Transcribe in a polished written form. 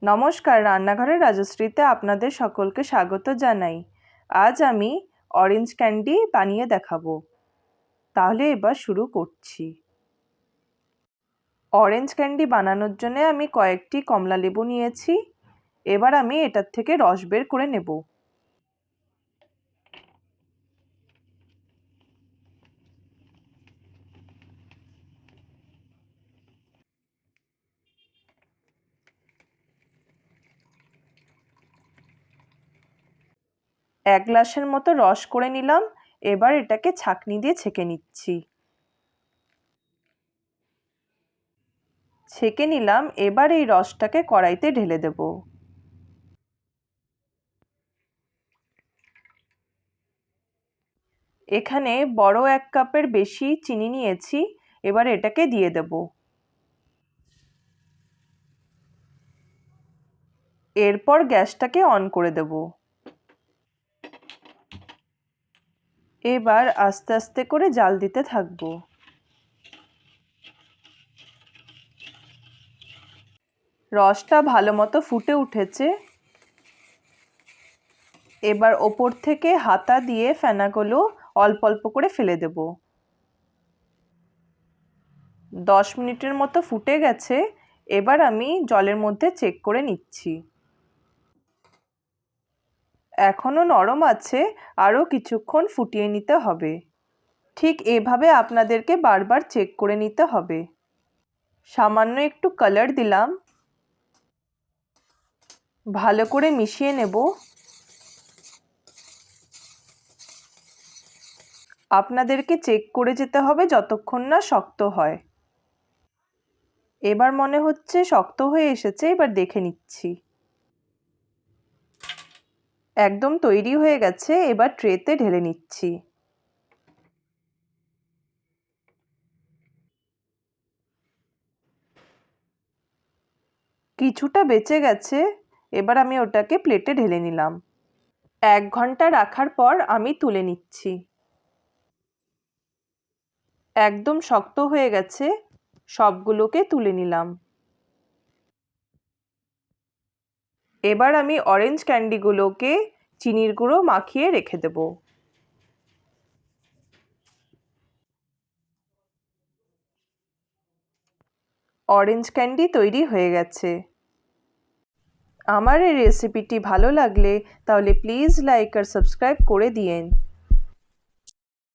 নমস্কার, রান্নাঘরের রাজশ্রীতে আপনাদের সকলকে স্বাগত জানাই। আজ আমি অরেঞ্জ ক্যান্ডি বানিয়ে দেখাবো। তাহলে এবার শুরু করছি। অরেঞ্জ ক্যান্ডি বানানোর জন্য আমি কয়েকটি কমলা লেবু নিয়েছি। এবার আমি এটার থেকে রস বের করে নেব। এক গ্লাসের মতো রস করে নিলাম। এবার এটাকে ছাঁকনি দিয়ে ছেঁকে নিচ্ছি। ছেঁকে নিলাম। এবার এই রসটাকে কড়াইতে ঢেলে দেব। এখানে বড় 1 কাপের বেশি চিনি নিয়েছি। এবার এটাকে দিয়ে দেব। এরপর গ্যাসটাকে অন করে দেব। এবার আস্তে আস্তে করে জাল দিতে থাকব। রসটা ভালো মতো ফুটে উঠেছে। এবার ওপর থেকে হাতা দিয়ে ফেনাগুলো অল্প অল্প করে ফেলে দেব। 10 মিনিটের মতো ফুটে গেছে। এবার আমি জলের মধ্যে চেক করে নিচ্ছি। এখনো নরম আছে, আরও কিছুক্ষণ ফুটিয়ে নিতে হবে। ঠিক এভাবে আপনাদেরকে বারবার চেক করে নিতে হবে। সামান্য একটু কালার দিলাম। ভালো করে মিশিয়ে নেব। আপনাদেরকে চেক করে যেতে হবে যতক্ষণ না শক্ত হয়। এবার মনে হচ্ছে শক্ত হয়ে এসেছে। এবার দেখে নিচ্ছি। একদম তৈরি হয়ে গেছে। এবার ট্রেতে ঢেলে নিচ্ছি। কিছুটা বেঁচে গেছে। এবার আমি ওটাকে প্লেটে ঢেলে নিলাম। 1 ঘন্টা রাখার পর আমি তুলে নিচ্ছি। একদম শক্ত হয়ে গেছে। সবগুলোকে তুলে নিলাম। এবার আমি অরেঞ্জ ক্যান্ডিগুলোকে চিনির গুঁড়ো মাখিয়ে রেখে দেব। অরেঞ্জ ক্যান্ডি তৈরি হয়ে গেছে। আমার এই রেসিপিটি ভালো লাগলে তাহলে প্লিজ লাইক আর সাবস্ক্রাইব করে দিয়েন।